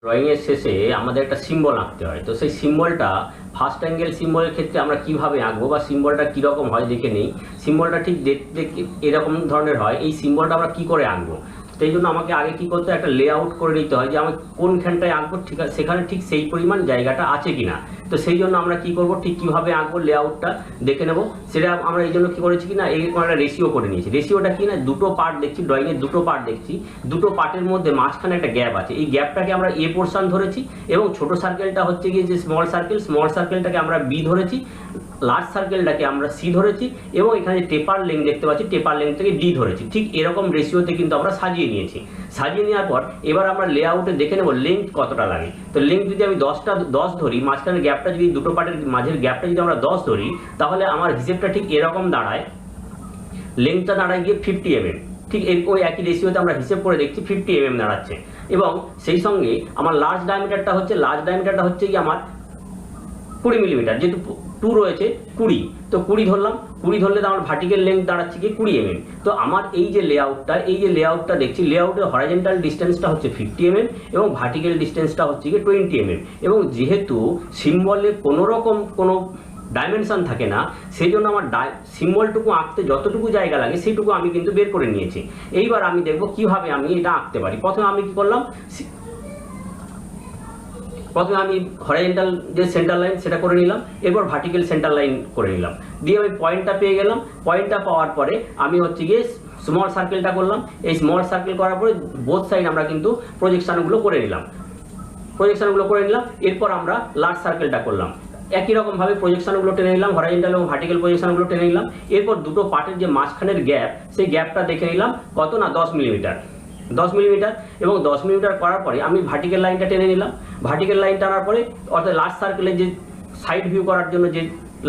ড্রয়িংয়ের শেষে আমাদের একটা সিম্বল আঁকতে হয়। তো সেই সিম্বলটা ফার্স্ট অ্যাঙ্গেল সিম্বলের ক্ষেত্রে আমরা কিভাবে আঁকবো বা সিম্বলটা কীরকম হয় দেখে নিই। সিম্বলটা ঠিক দেখতে এরকম ধরনের হয়। এই সিম্বলটা আমরা কি করে আঁকবো, সেই জন্য আমাকে আগে কি করতে হয়, একটা লেআউট করে নিতে হয় যে আমি কোনখানটায় আঁকবো, ঠিক আছে সেখানে ঠিক সেই পরিমাণ জায়গাটা আছে কিনা। তো সেই জন্য আমরা কি করব, ঠিক কীভাবে আঁকবো লেআউটটা দেখে নেব। সেটা আমরা এই জন্য কী করেছি কি না, এরকম একটা রেশিও করে নিয়েছি। রেশিওটা কি না, দুটো পার্ট দেখছি, ড্রয়িংয়ের দুটো পার্ট দেখছি, দুটো পার্টের মধ্যে মাঝখানে একটা গ্যাপ আছে। এই গ্যাপটাকে আমরা এ পোর্শন ধরেছি এবং ছোট সার্কেলটা হচ্ছে গিয়ে যে স্মল সার্কেলটাকে আমরা বি ধরেছি, লার্জ সার্কেলটাকে আমরা সি ধরেছি এবং এখানে যে টেপার লেন্থ দেখতে পাচ্ছি, টেপার লেন্থটাকে ডি ধরেছি। ঠিক এরকম রেশিওতে কিন্তু আমরা সাজিয়ে নিয়েছি। সাজিয়ে নেওয়ার পর এবার আমরা লেআউটে দেখে নেব লেন্থ কতটা লাগে। তো লেন্থ যদি আমি 10 ধরি, মাঝখানের গ্যাপটা যদি দুটো পার্টের মাঝের গ্যাপটা যদি আমরা 10 ধরি, তাহলে আমার হিসেবটা ঠিক এরকম দাঁড়ায়। লেন্থটা দাঁড়ায় গিয়ে 50 mm। ঠিক ওই একই রেশিওতে আমরা হিসেব করে দেখছি 50 mm দাঁড়াচ্ছে। এবং সেই সঙ্গে আমার লার্জ ডায়ামিটারটা হচ্ছে কি আমার 20 মিলিমিটার, যেহেতু 2 রয়েছে 20, তো 20 ধরলাম। 20 ধরলে তো আমার ভার্টিক্যাল লেন্থ দাঁড়াচ্ছে কি 20 mm। তো আমার এই যে লেআউটটা দেখছি, লেআউটের হরাইজন্টাল ডিস্টেন্সটা হচ্ছে 50 mm এবং ভার্টিক্যাল ডিস্টেন্সটা হচ্ছে কি 20 mm। এবং যেহেতু সিম্বলে কোনো ডাইমেনশন থাকে না, সেই জন্য আমার সিম্বলটুকু আঁকতে যতটুকু জায়গা লাগে সেইটুকু আমি কিন্তু বের করে নিয়েছি। এইবার আমি দেখব কিভাবে আমি এটা আঁকতে পারি। প্রথমে আমি কি করলাম, প্রথমে আমি হরাইজন্টাল যে সেন্টার লাইন সেটা করে নিলাম, এরপর ভার্টিক্যাল সেন্টার লাইন করে নিলাম, দিয়ে আমি পয়েন্টটা পেয়ে গেলাম। পয়েন্টটা পাওয়ার পরে আমি হচ্ছে গিয়ে স্মল সার্কেলটা করলাম। এই স্মল সার্কেল করার পরে বোথ সাইড আমরা কিন্তু প্রজেকশানগুলো করে নিলাম। এরপর আমরা লার্জ সার্কেলটা করলাম। একই রকমভাবে প্রজেকশানগুলো টেনে নিলাম, হরাইজন্টাল এবং ভার্টিক্যাল প্রজেকশানগুলো টেনে নিলাম। এরপর দুটো পার্টের যে মাঝখানের গ্যাপ, সেই গ্যাপটা দেখে নিলাম কত না 10 মিলিমিটার। এবং 10 মিলিমিটার করার পরে আমি ভার্টিক্যাল লাইনটা টেনে নিলাম। ভার্টিক্যাল লাইন টানার পরে অর্থাৎ লার্জ সার্কেলের যে সাইড ভিউ করার জন্য যে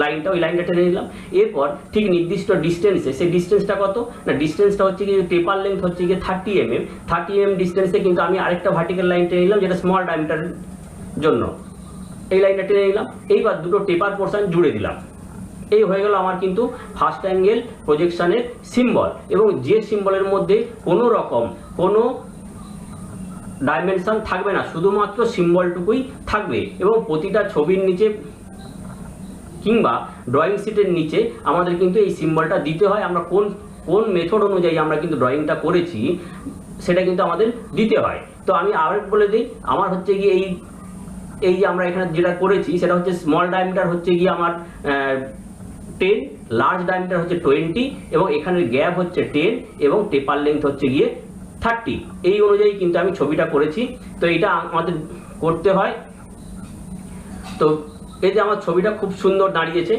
লাইনটা, ওই লাইনটা টেনে নিলাম। এরপর ঠিক নির্দিষ্ট ডিস্টেন্সে, সেই ডিস্টেন্সটা কত না, ডিস্টেন্সটা হচ্ছে কি টেপার লেন্থ হচ্ছে গিয়ে 30 mm। 30 mm ডিস্টেন্সে কিন্তু আমি আরেকটা ভার্টিক্যাল লাইন টেনে নিলাম, যেটা স্মল ডায়ামিটারের জন্য। এই লাইনটা টেনে নিলাম। এইবার দুটো টেপার পোর্শন জুড়ে দিলাম। এই হয়ে গেল আমার কিন্তু ফার্স্ট অ্যাঙ্গেল প্রজেকশানের সিম্বল। এবং যে সিম্বলের মধ্যে কোনো ডাইমেনশন থাকবে না, শুধুমাত্র সিম্বলটুকুই থাকবে। এবং প্রতিটা ছবির নিচে কিংবা ড্রয়িং শিটের নিচে আমাদের কিন্তু এই সিম্বলটা দিতে হয়। আমরা কোন মেথড অনুযায়ী আমরা কিন্তু ড্রয়িংটা করেছি সেটা কিন্তু আমাদের দিতে হয়। তো আমি আরেক বলে দিই, আমার হচ্ছে গিয়ে এই যে আমরা এখানে যেটা করেছি সেটা হচ্ছে স্মল ডায়ামিটার হচ্ছে গিয়ে আমার 10, লার্জ ডায়ামিটার হচ্ছে 20 এবং এখানের গ্যাপ হচ্ছে 10 এবং টেপার লেন্থ হচ্ছে গিয়ে 30। এই অনুযায়ী কিন্তু আমি ছবিটা করেছি। তো এটা আমাদের করতে হয়। তো এই যে আমার ছবিটা খুব সুন্দর দাঁড়িয়েছে।